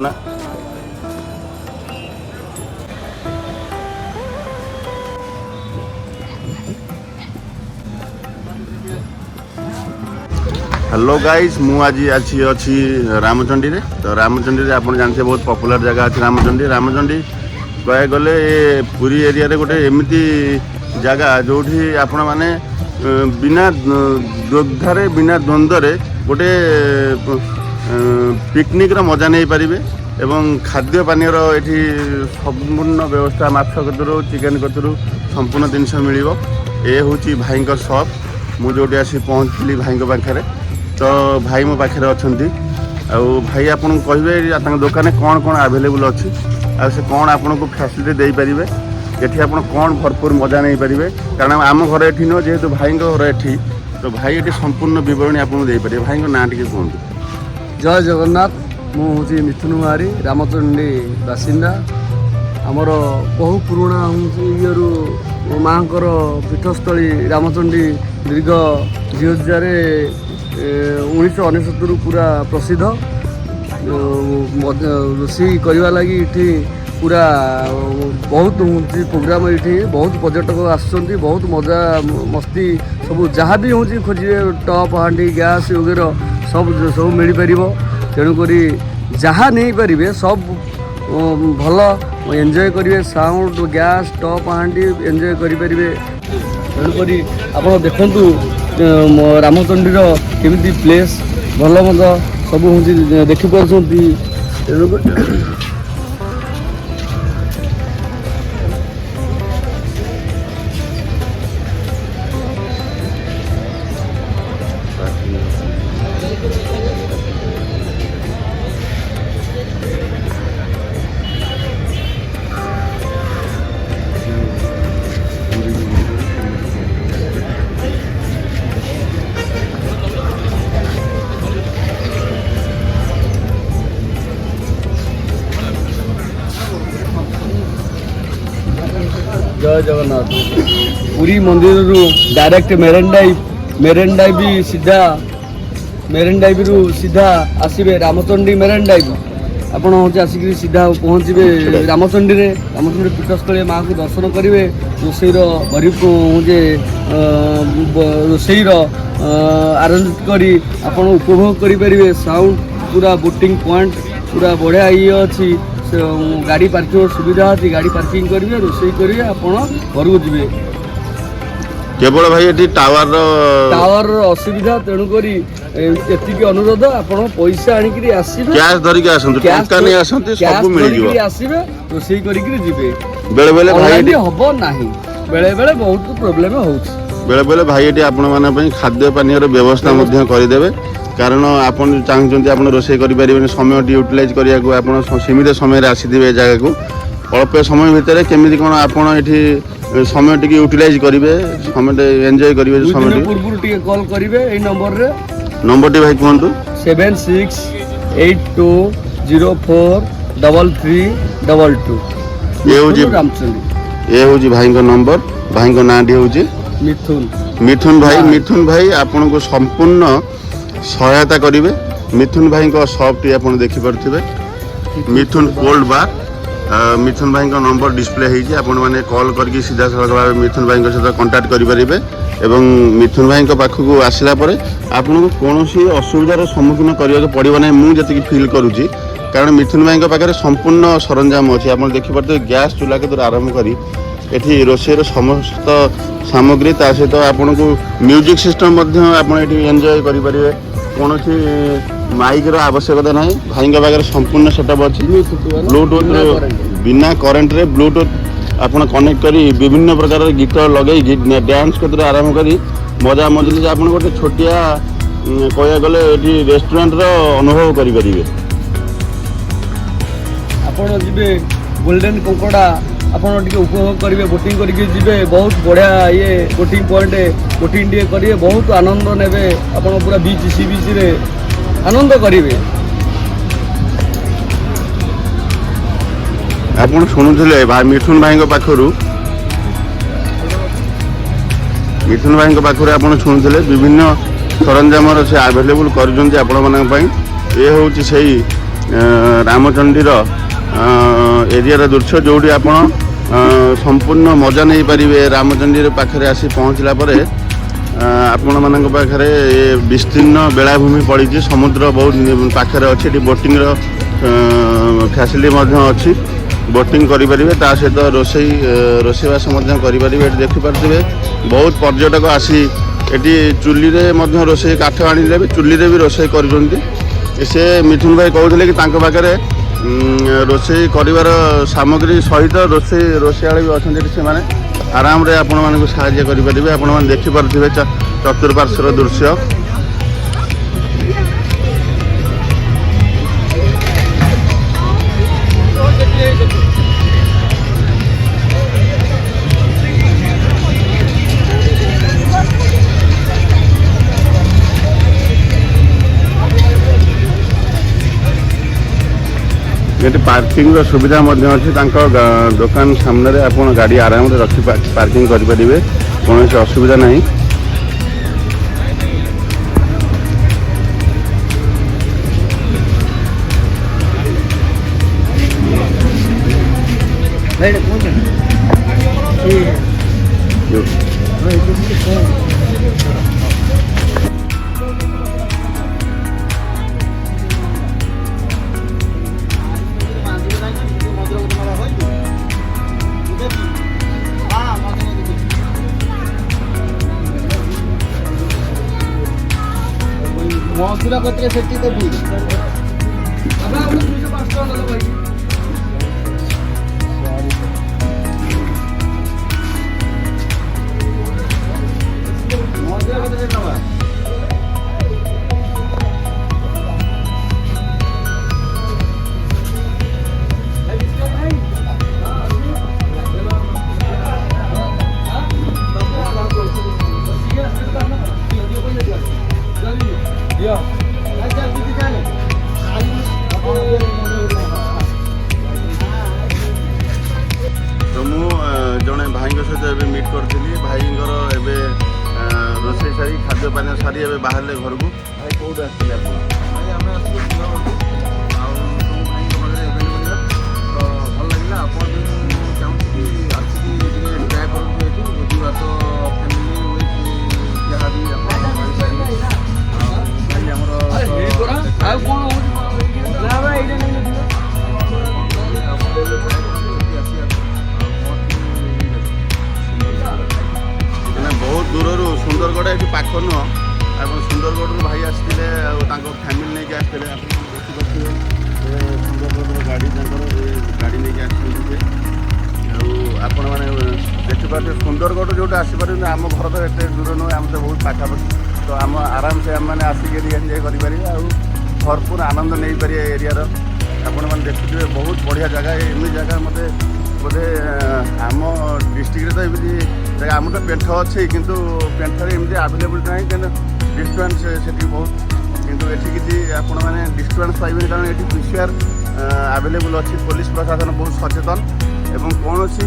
ना hello guys मु आज अच्छी रामचंडी रे। तो रामचंडी रे आप जानते बहुत पॉपुलर जगह अच्छी रामचंडी। रामचंडी कह गले पुरी एरिया रे गोटे एमती जगह जो आपण माने बिना द्वंद्व बिना द्वंद्व गोटे पिकनिक रो मजा नहीं पारिबे एवं खाद्य पानीय ये संपूर्ण व्यवस्था माछ कतरू चिकेन कतरू संपूर्ण जिनस मिल ये हूँ भाई सप मुझे आसी पहुँचली भाई पाखे तो भाई मो पाखे अच्छा भाई आपन कहे दुकान कौन कौन आवेलेबल अच्छी आ से कौन आपन को फैसिलिटी दे पारे ये आप कौन भरपूर मजा नहीं पारे कारण आम घर ये नुह जेहेतु भाई घर ये तो भाई ये संपूर्ण बरणी आपको दे पारे भाई ना टी कहतु। जय जगन्नाथ मुझे मिथुन महारी रामचंडी बासिंदा आमर बहु पुराणा हूँ माँ पीठस्थली रामचंडी दीर्घ 1999 पूरा प्रसिद्ध रोषई करने लगी ये पूरा बहुत प्रोग्राम ये बहुत पर्यटक आसुँच बहुत मजा मस्ती सब जहाँ भी हूँ खोजे टप हांडी गैस वगैरह सब सब मिल पार तेणुक जहाँ नहीं पारे सब भल एंजॉय करेंगे साउंड गैस टप हांडी एंजॉय करेंगे तेणुक आप देखु रामचंडी केमी प्लेस भल मज सब हूँ देखिपार तेणुक जय जगन्नाथ पुरी मंदिर रु डायरेक्ट मेरेन डाइव भी सीधा मेरेन डाइव रु सीधा आसबे रामचंडी मेरेन डाइव आपड़ हूँ आसिक सीधा पहुँचे रामचंडी रे रामचंडी पीठस्थल माँ को दर्शन करेंगे रोषईर भरी जे रोषईर आरेंज करी आपड़ उपभोग करेंगे साउंड पूरा बोटिंग पॉइंट पूरा बढ़िया ये अच्छी गाड़ी पार्किंग सुविधा अच्छी गाड़ी पार्किंग करेंगे रोषई करेंगे आपड़ घर को जी केवल भाई ये टावर असुविधा तेणुक एतिक अनुरोध आपड़ पैसा आणिक कैश धरिक आसबे रोषई करके जी बेले बेले भाई हम ना बेले बेले बहुत प्रोब्लेम हो बेले बेले भाई ये आपण माने खाद्य पानीय व्यवस्था करदेवे कारण आपन चाहते आप रोषई करें समय यूटिलाइज करने सीमित समय आसीथे जगह को अल्प समय भितर केमी कौन आप समय टी यूटिलाइज करेंगे समय एंजॉय करेंगे समय पूर्व कॉल करेंगे ये नंबर टी भाई कहतु 7682043322 ये हूँ भाई नंबर भाई ना टी हूँ मिथुन भाई आपन को संपूर्ण सहायता करेंगे मिथुन भाई सॉप टी आप देखिपे मिथुन कोल्ड बार मिथुन भाई नंबर डिस्प्ले होने कॉल करके सीधा सड़क भाव मिथुन भाई सहित कंटाक्ट करेंगे एवं मिथुन भाई पाखक आसला आपको कौन असुविधार सम्मुखीन करने पड़ो ना मुझे फिल करुँची कारण मिथुन भाई पाखे संपूर्ण सरंजाम अच्छी आप देखिपे गैस चूल्हा के आरंभ करी एठी रोषेर समस्त सामग्री ता सहित आपन को म्यूजिक सिस्टम एंजॉय करेंगे कौन माइक रो आवश्यकता ना भाई पाखे संपूर्ण सेटअप अच्छी ब्लूटूथ बिना करेन्ट रे ब्लूटूथ आप कनेक्ट करी विभिन्न प्रकार गीत लगे डांस कतरू आरंभ करी मजा मजलिस आप गोटे छोटिया कह गले रेस्टोरेंट रो अनुभव करेंगे आपड़ जी गोल्डन कंकड़ा आपड़ टे उपभोग करेंगे बोटिंग करके जी बहुत बढ़िया ये बोटिंग पॉइंट बोटिंग टे करेंगे बहुत आनंद ने आप पूरा बीच सी बीच रे आनंद करेंगे आप शुणुले मिथुन भाई पाखु मिथुन भाई पाखु आप शुणुले विभिन्न सरंजाम से आवेलेबल कर ये हूँ से ରାମଚଣ୍ଡୀର ଏରିଆର ଦୃଶ୍ୟ, ଯେଉଁଠି ଆପଣ ସମ୍ପୂର୍ଣ୍ଣ ମଜା ନେଇପାରିବେ। ରାମଚଣ୍ଡୀ ପାଖରେ ଆସି ପହଞ୍ଚିଲା ପରେ ଆପଣମାନଙ୍କ ପାଖରେ ବିସ୍ତୀର୍ଣ୍ଣ ବେଳାଭୂମି ପଡ଼ିଛି, ସମୁଦ୍ର ବହୁତ ପାଖରେ ଅଛି। ଏଠି ବୋଟିଂର ଫ୍ୟାସିଲିଟି ମଧ୍ୟ ଅଛି, ବୋଟିଂ କରିପାରିବେ, ତା ସହିତ ରୋଷେଇବାସ ମଧ୍ୟ କରିପାରିବେ। ଏଠି ଦେଖିପାରୁଥିବେ ବହୁତ ପର୍ଯ୍ୟଟକ ଆସି ଏଠି ଚୁଲିରେ ମଧ୍ୟ ରୋଷେଇ, କାଠ ଆଣିଲେ ବି ଚୁଲିରେ ବି ରୋଷେଇ କରୁଛନ୍ତି। ସେ ମିଥୁନ ଭାଇ କହୁଥିଲେ କି ତାଙ୍କ ପାଖରେ ରୋଷେଇ କରିବାର ସାମଗ୍ରୀ ସହିତ ରୋଷେଇଆଳି ବି ଅଛନ୍ତି ଏଠି, ସେମାନେ ଆରାମରେ ଆପଣମାନଙ୍କୁ ସାହାଯ୍ୟ କରିପାରିବେ। ଆପଣମାନେ ଦେଖିପାରୁଥିବେ ଚତୁଃପାର୍ଶ୍ୱର ଦୃଶ୍ୟ। ଏଠି ପାର୍କିଂର ସୁବିଧା ମଧ୍ୟ ଅଛି। ତାଙ୍କ ଦୋକାନ ସାମ୍ନାରେ ଆପଣ ଗାଡ଼ି ଆରାମରେ ରଖି ପାର୍କିଂ କରିପାରିବେ, କୌଣସି ଅସୁବିଧା ନାହିଁ। ମନ୍ଦିର କତିରେ ସେଠି ଦେବି। ତ ମୁଁ ଜଣେ ଭାଇଙ୍କ ସହିତ ଏବେ ମିଟ୍ କରିଥିଲି। ଭାଇଙ୍କର ଏବେ ରୋଷେଇ ସାରି ଖାଦ୍ୟ ପାନୀୟ ସାରି ଏବେ ବାହାରିଲେ ଘରକୁ। ଭାଇ କେଉଁଠୁ ଆସିଥିଲେ ଆପଣ? ଭାଇ ଆମେ ଆସିଲୁ ସୁନାବେଳକୁ, ଆଉ ସବୁ ଭାଇଙ୍କ ପାଖରେ ଏଭେଲେବଲ୍ ତ ଭଲ ଲାଗିଲା। ଆପଣ ବି ମୁଁ ଚାହୁଁଛି କି ଆସିକି ଟିକେ ଟ୍ରାଏ କରନ୍ତୁ ଏଠି ଭୋଜି ଭାତ ଫ୍ୟାମିଲି ୱିଥ୍ ଯାହା ବି ଆପଣ କରିପାରିବେ। ଆଉ ଭାଇ ଆମର ଆଉ କ'ଣ ବହୁତ ଦୂରରୁ ସୁନ୍ଦରଗଡ଼ ଏଠି ପାଖ ନୁହଁ। ଆପଣ ସୁନ୍ଦରଗଡ଼ରୁ ଭାଇ ଆସିଥିଲେ, ଆଉ ତାଙ୍କ ଫ୍ୟାମିଲି ନେଇକି ଆସିଥିଲେ। ଆପଣ ଦେଖିପାରୁଥିବେ ସୁନ୍ଦରଗଡ଼ର ଗାଡ଼ି, ତାଙ୍କର ଗାଡ଼ି ନେଇକି ଆସିଛନ୍ତି ସେ। ଆଉ ଆପଣମାନେ ଦେଖିପାରୁଥିବେ ସୁନ୍ଦରଗଡ଼ ଯେଉଁଟା ଆସିପାରୁଛନ୍ତି, ଆମ ଘର ତ ଏତେ ଦୂର ନୁହେଁ, ଆମେ ତ ବହୁତ ପାଖାପାଖି। ତ ଆମ ଆରାମସେ ଆମେମାନେ ଆସିକି ଏଠି ଏନ୍ଜୟ କରିପାରିବେ, ଆଉ ଭରପୁର ଆନନ୍ଦ ନେଇପାରିବେ ଏରିଆର। ଆପଣମାନେ ଦେଖୁଥିବେ ବହୁତ ବଢ଼ିଆ ଜାଗା। ଏମିତି ଜାଗା ମୋତେ ବୋଧେ ଆମ ଡିଷ୍ଟ୍ରିକ୍ଟରେ ତ ଏମିତି ଜାଗା, ଆମର ତ ପେଣ୍ଠ ଅଛି, କିନ୍ତୁ ପେଣ୍ଠରେ ଏମିତି ଆଭେଲେବୁଲ୍ ନାହିଁ, କିନ୍ତୁ ଡିଷ୍ଟାନ୍ସ ସେଠି ବହୁତ। କିନ୍ତୁ ଏଠି କିଛି ଆପଣମାନେ ଡିଷ୍ଟାନ୍ସ ପାଇବେନି, କାରଣ ଏଠି PCR ଆଭେଲେବୁଲ୍ ଅଛି। ପୋଲିସ ପ୍ରଶାସନ ବହୁତ ସଚେତନ, ଏବଂ କୌଣସି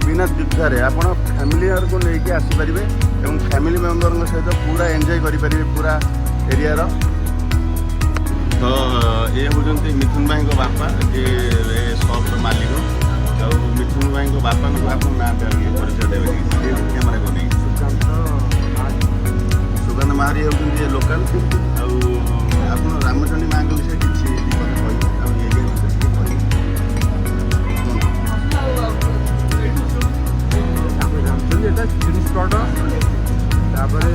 ବିନା ଦ୍ୱିଧାରେ ଆପଣ ଫ୍ୟାମିଲିକୁ ନେଇକି ଆସିପାରିବେ ଏବଂ ଫ୍ୟାମିଲି ମେମ୍ବରଙ୍କ ସହିତ ପୁରା ଏନ୍ଜୟ କରିପାରିବେ ପୁରା ଏରିଆର। ତ ଏ ହେଉଛନ୍ତି ମିଥୁନ ଭାଇଙ୍କ ବାପା, ଯିଏ ଏ ସପ୍ର ମାଲିକ। ଆଉ ମିଥୁନ ଭାଇଙ୍କ ବାପାଙ୍କୁ ଆପଣ ନାଁଟା ଟିକେ ପରିଚୟ ଦେବେ କ୍ୟାମେରା କରି? ସୁଗନ୍ଧ ମାହାରି ହେଉଛନ୍ତି ଏ ଲୋକାଲ। ଆଉ ଆପଣ ରାମଚଣ୍ଡୀ ମାଙ୍କ ବିଷୟରେ କିଛି କହିବେ, ଆଉ ଏରିଆ ବିଷୟରେ ଟିକେ କହିବେ? ରାମଚଣ୍ଡୀ ଏଟା ତିରିଶ ସ୍ପଟ, ତାପରେ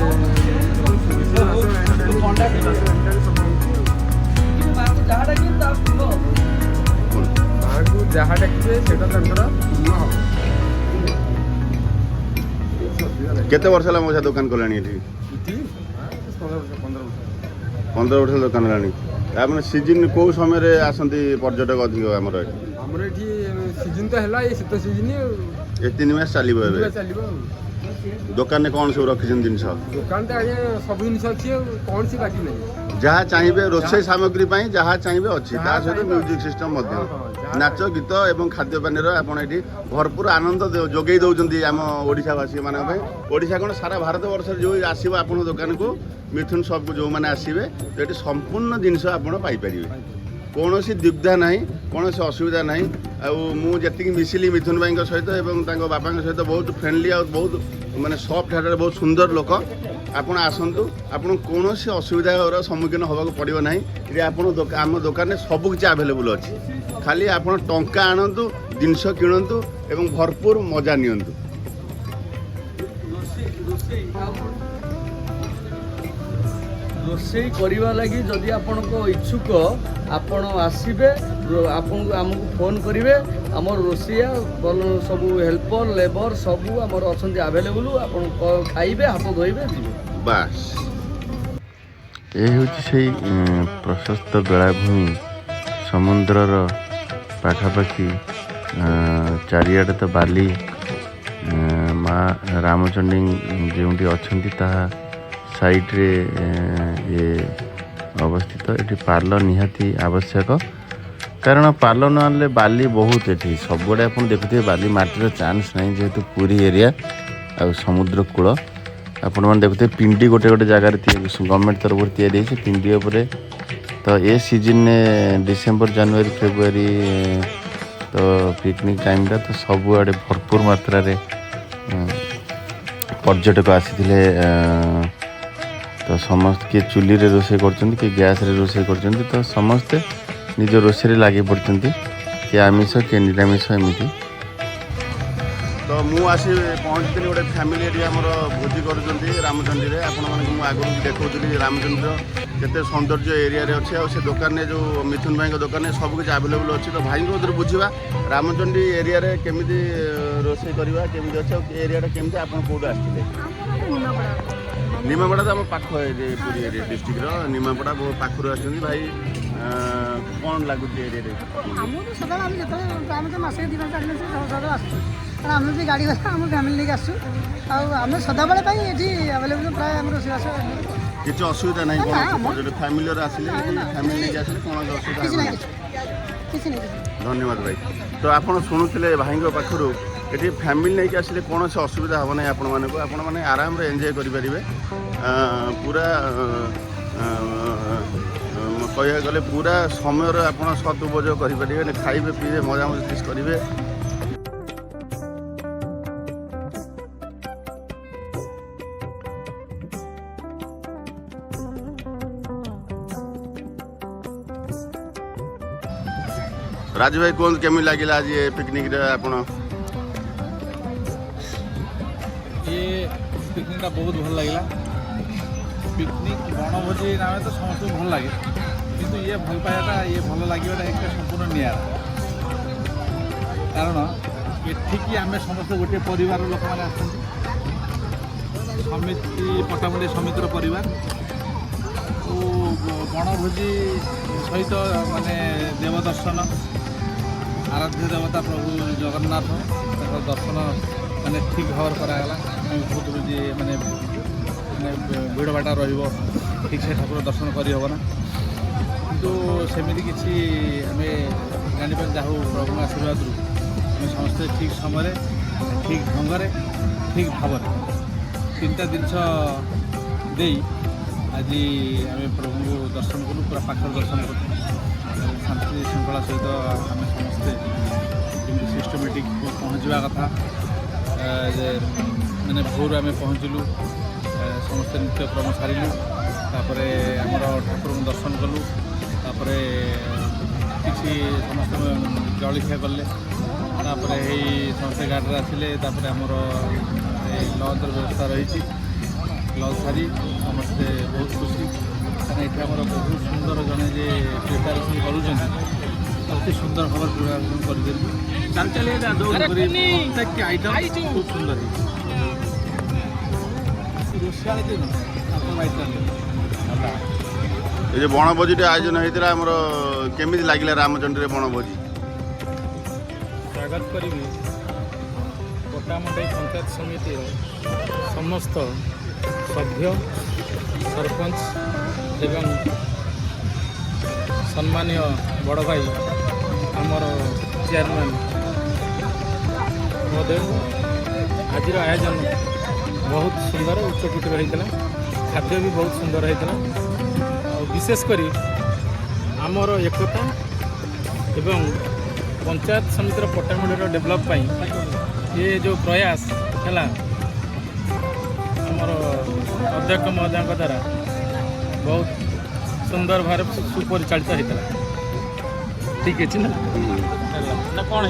ଯାହା ଡାକିବେ ସେଇଟା ତାଙ୍କର ପୂର୍ଣ୍ଣ ହେବ। କେତେ ବର୍ଷ ହେଲା ମୋ ଦୋକାନ କଲାଣି ଏଠି? 15 ବର୍ଷ ଦୋକାନ ହେଲାଣି। ଆପଣ ସିଜିନ୍ କେଉଁ ସମୟରେ ଆସନ୍ତି ପର୍ଯ୍ୟଟକ ଅଧିକ ଆମର ଏଠି? ଆମର ଏଠି ସିଜିନ୍ ତ ହେଲା, ଏଇ ଶୀତ ସିଜିନ୍ ଆଉ ଏ 3 ମାସ ଚାଲିବ ଏବେ। ଚାଲିବ ଆଉ। ଦୋକାନରେ କ'ଣ ସବୁ ରଖିଛନ୍ତି ଜିନିଷ? ଦୋକାନରେ ଆଜ୍ଞା ସବୁ ଜିନିଷ ଅଛି, ଆଉ କୌଣସି ବାକି ନାହିଁ। ଯାହା ଚାହିଁବେ ରୋଷେଇ ସାମଗ୍ରୀ ପାଇଁ ଯାହା ଚାହିଁବେ ଅଛି, ତା ସହିତ ମ୍ୟୁଜିକ୍ ସିଷ୍ଟମ୍ ମଧ୍ୟ, ନାଚ ଗୀତ ଏବଂ ଖାଦ୍ୟ ପାନୀୟର ଆପଣ ଏଠି ଭରପୁର ଆନନ୍ଦ ଯୋଗାଇ ଦେଉଛନ୍ତି ଆମ ଓଡ଼ିଶାବାସୀ ମାନଙ୍କ ପାଇଁ। ଓଡ଼ିଶା କ'ଣ ସାରା ଭାରତ ବର୍ଷରେ ଯେଉଁ ଆସିବ ଆପଣଙ୍କ ଦୋକାନକୁ, ମିଥୁନ ସପ୍କୁ ଯେଉଁମାନେ ଆସିବେ, ତ ଏଠି ସମ୍ପୂର୍ଣ୍ଣ ଜିନିଷ ଆପଣ ପାଇପାରିବେ। କୌଣସି ଦୁବିଧା ନାହିଁ, କୌଣସି ଅସୁବିଧା ନାହିଁ। ଆଉ ମୁଁ ଯେତିକି ମିଶିଲି ମିଥୁନ ଭାଇଙ୍କ ସହିତ ଏବଂ ତାଙ୍କ ବାପାଙ୍କ ସହିତ ବହୁତ ଫ୍ରେଣ୍ଡଲି ଆଉ ବହୁତ ମାନେ ସଫ୍ଟ ହାର୍ଟେଡ଼ ବହୁତ ସୁନ୍ଦର ଲୋକ। ଆପଣ ଆସନ୍ତୁ, ଆପଣଙ୍କୁ କୌଣସି ଅସୁବିଧାର ସମ୍ମୁଖୀନ ହେବାକୁ ପଡ଼ିବ ନାହିଁ। ଏଠି ଆପଣ ଆମ ଦୋକାନରେ ସବୁ କିଛି ଆଭେଲେବୁଲ୍ ଅଛି। ଖାଲି ଆପଣ ଟଙ୍କା ଆଣନ୍ତୁ, ଜିନିଷ କିଣନ୍ତୁ ଏବଂ ଭରପୁର ମଜା ନିଅନ୍ତୁ। ରୋଷେଇ କରିବା ଲାଗି ଯଦି ଆପଣଙ୍କ ଇଚ୍ଛୁକ ଆପଣ ଆସିବେ, ଆପଣଙ୍କୁ ଆମକୁ ଫୋନ୍ କରିବେ। ଆମର ରୋଷେଇଆ ସବୁ ହେଲ୍ପର ଲେବର ସବୁ ଆମର ଅଛନ୍ତି ଆଭେଲେବୁଲ୍। ଆପଣ ଖାଇବେ, ହାତ ଧୋଇବେ, ଯିବେ। ବାସ୍ ଏ ହେଉଛି ସେଇ ପ୍ରଶସ୍ତ ବେଳାଭୂମି, ସମୁଦ୍ରର ପାଖାପାଖି ଚାରିଆଡ଼େ ତ ବାଲି। ମା ରାମଚଣ୍ଡୀ ଯେଉଁଠି ଅଛନ୍ତି ତାହା ସାଇଡ଼ରେ ଇଏ ଅବସ୍ଥିତ। ଏଠି ପାଲ ନିହାତି ଆବଶ୍ୟକ, କାରଣ ପାଲ ନହେଲେ ବାଲି ବହୁତ ଏଠି ସବୁଆଡ଼େ ଆପଣ ଦେଖୁଥିବେ ବାଲି ମାଟିର ଚାନ୍ସ ନାହିଁ, ଯେହେତୁ ପୁରୀ ଏରିଆ ଆଉ ସମୁଦ୍ର କୂଳ। ଆପଣମାନେ ଦେଖୁଥିବେ ପିଣ୍ଡି ଗୋଟେ ଗୋଟେ ଜାଗାରେ ଗଭର୍ଣ୍ଣମେଣ୍ଟ ତରଫରୁ ତିଆରି ହେଇଛି ପିଣ୍ଡି ଉପରେ। ତ ଏ ସିଜନରେ ଡିସେମ୍ବର ଜାନୁଆରୀ ଫେବୃଆରୀ ତ ପିକନିକ୍ ଟାଇମ୍ଟା ତ ସବୁଆଡ଼େ ଭରପୁର ମାତ୍ରାରେ ପର୍ଯ୍ୟଟକ ଆସିଥିଲେ। ତ ସମସ୍ତେ କିଏ ଚୁଲିରେ ରୋଷେଇ କରୁଛନ୍ତି, କିଏ ଗ୍ୟାସ୍ରେ ରୋଷେଇ କରୁଛନ୍ତି। ତ ସମସ୍ତେ ନିଜ ରୋଷେଇରେ ଲାଗି ପଡ଼ିଛନ୍ତି, କିଏ ଆମିଷ କିଏ ନିରାମିଷ ଏମିତି। ତ ମୁଁ ଆସି ପହଞ୍ଚିଥିଲି ଗୋଟେ ଫ୍ୟାମିଲି ଏଠି ଆମର ଭୋଜି କରୁଛନ୍ତି ରାମଚଣ୍ଡୀରେ। ଆପଣମାନଙ୍କୁ ମୁଁ ଆଗରୁ ଦେଖାଉଥିଲି ରାମଚଣ୍ଡୀର କେତେ ସୌନ୍ଦର୍ଯ୍ୟ ଏରିଆରେ ଅଛି। ଆଉ ସେ ଦୋକାନରେ ଯେଉଁ ମିଥୁନ ଭାଇଙ୍କ ଦୋକାନରେ ସବୁ କିଛି ଆଭେଲେବୁଲ୍ ଅଛି। ତ ଭାଇଙ୍କ ଭିତରୁ ବୁଝିବା ରାମଚଣ୍ଡୀ ଏରିଆରେ କେମିତି ରୋଷେଇ କରିବା, କେମିତି ଅଛି, ଆଉ ଏରିଆଟା କେମିତି, ଆପଣ କେଉଁଠୁ ଆସିଥିଲେ? ନିମାପଡ଼ା ତ ଆମ ପାଖ ପୁରୀ ଏରିଆ ଡିଷ୍ଟ୍ରିକ୍ଟର ନିମାପଡ଼ା ବହୁତ ପାଖରୁ ଆସିଛନ୍ତି। ଭାଇ କ'ଣ ଲାଗୁଛି ଏରିଆରେ? ଆମକୁ ସଦାବେଳେ ଆମେ ଯେତେବେଳେ ଆମେ ତ ମାସେ 2 ମାସ 4 ମାସ ସଦାବେଳେ ଆସୁଛୁ, କାରଣ ଆମେ ବି ଗାଡ଼ି ଗଲା ଆମ ଫ୍ୟାମିଲି ନେଇକି ଆସୁଛୁ। ଆଉ ଆମେ ସଦାବେଳେ ପାଇଁ ଏଠି ଆଭେଲେବୁଲ୍ ପ୍ରାୟ ଆମର ରୋଷେଇବାସ। କିଛି ଅସୁବିଧା ନାହିଁ? ଫ୍ୟାମିଲିରେ ଆସିଲେ ଫ୍ୟାମିଲି ନେଇକି ଆସିଲେ କୌଣସି ଅସୁବିଧା କିଛି ହେବ ନାହିଁ, ନାହିଁ? କିଛି ନାହିଁ। ଧନ୍ୟବାଦ ଭାଇ। ତ ଆପଣ ଶୁଣୁଥିଲେ ଭାଇଙ୍କ ପାଖରୁ ଏଠି ଫ୍ୟାମିଲି ନେଇକି ଆସିଲେ କୌଣସି ଅସୁବିଧା ହେବ ନାହିଁ ଆପଣମାନଙ୍କୁ। ଆପଣମାନେ ଆରାମରେ ଏନ୍ଜୟ କରିପାରିବେ। ପୁରା କହିବାକୁ ଗଲେ ପୁରା ସମୟର ଆପଣ ସଦୁପଯୋଗ କରିପାରିବେ, ଖାଇବେ ପିଇବେ ମଜାମସ୍ତି କରିବେ। ରାଜୁ ଭାଇ କୁହନ୍ତୁ କେମିତି ଲାଗିଲା ଆଜି ଏ ପିକନିକରେ? ଆପଣ ये पिकनिकटा बहुत भल लगे। पिकनिक बनभोजी नाम तो समस्त भल लगे, किंतु ये भल पाइबाटा ये भल लगे एक संपूर्ण निरा। कारण एठिकी आम समस्त गोटे परिवार लोक मैंने समिति पटामुंडी समितिर परिवार तो बनभोजी सहित माने देवदर्शन आराध्य देवता प्रभु जगन्नाथ दर्शन माने ठीक भाव करागला। बहुत माने भिड़ बाटा ठीक से ठाकुर दर्शन करहबना, किंतु सेमती किसी आम जापर जाऊँ प्रभु आशीर्वाद आम समस्ते ठीक समय ठीक ढंग से ठीक भाव 3टा जिनस आज आम प्रभु दर्शन कलु, पूरा पाखर दर्शन करूँ शांति श्रृंखला सहित आम समस्ते सिस्टमेटिक पहुँचवा कथा। मैंने भोर आम पहुँचलु, समस्ते नित्यक्रम सारू, तापर आमर ठाकुर दर्शन कलु, तापर किसी समस्त जलखिया कले, समस्ते गाड़ी आसिले, आमर लंच व्यवस्था रही लंच सारी समस्ते बहुत खुशी। कारण ये आम बहुत सुंदर जड़े जे प्रिपेरेसन करुँच अति सुंदर भाव प्रिपेरेसन कर प्रत्येक आइटम खूब सुंदर ये जो बनभोजी आयोजन होता है केमी लगे रामचंडी बनभोजी? स्वागत करी पटामुंडी पंचायत समिति समस्त सभ्य सरपंच एवं सम्मानीय बड़ भाई आमर चेयरमैन महोदय आज आयोजन बहुत सुंदर उच्चकोटर होता, खाद्य भी बहुत सुंदर होता। विशेषकर आमर एकता एवं पंचायत समितिर पट्टामुंडीर डेभलप ये जो प्रयास है आमर अध्यक्ष महोदय द्वारा बहुत सुंदर भाव सुपरिचालित होता ठीक है ना कौन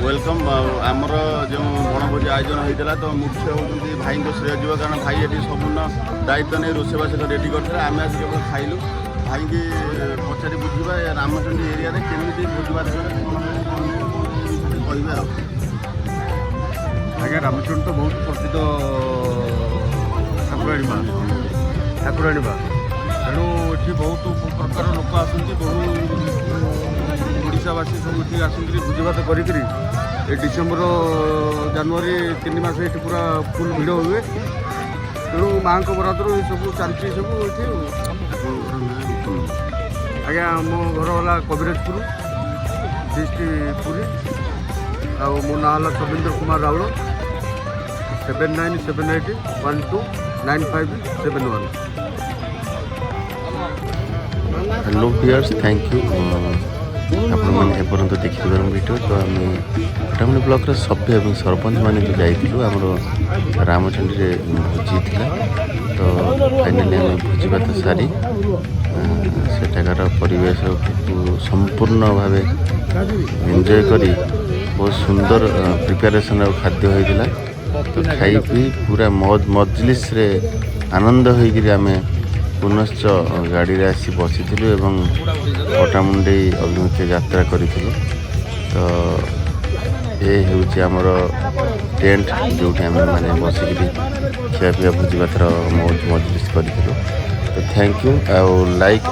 वेलकम आमर जो बनभोजी आयोजन होता तो मुख्य होती भाई को श्रेय जीव कारण भाई ये संपूर्ण दायित्व नहीं रोषेबास रेडी करते आम आज केवल खाइलु भाई की पचारि बुझा रामचंडी एरिया केमी भोजभात कहे आज्ञा रामचंडी तो बहुत प्रसिद्ध ठाकुराणी माँ तेणु ये बहुत प्रकार लोक आसती बहु ओडावासी सब ये आसिक भोजभात कर डिसेम्बर जनवरी 3 मास ये पूरा फुल भिड़ हुए तेणु माँ को बरादर ये सब चलती सब ये आज्ञा मो घर है कविराजपुर डिस्ट्रिक्ट पुरी आ मो ना है Savindra Kumar Raul 7978129571। Hello viewers thank you आपने एपर्यंत देखिए वीडियो तो आम पट्टामुंडी ब्लॉक सभ्य और सरपंच मैंने जो जाइलु आम रामचंडी भोजी था तो फाइनाली आम भोजीभात सारी सेठाकार परिवेश संपूर्ण भाव एंजॉय करी बहुत सुंदर प्रिपेरेसन खाद्य होता तो खाई पी पूरा मौज मजलिस रे आनंद होकर आम पुनश्च गाड़ी रे आसी बसी एवं पट्टामुंडी अभिमुखे यात्रा करूँ तो ये हूँ आमर टेंट जो मैंने बसिक खिया पिया भोजी भातर मौज मजलिस करूँ तो थैंक यू लाइक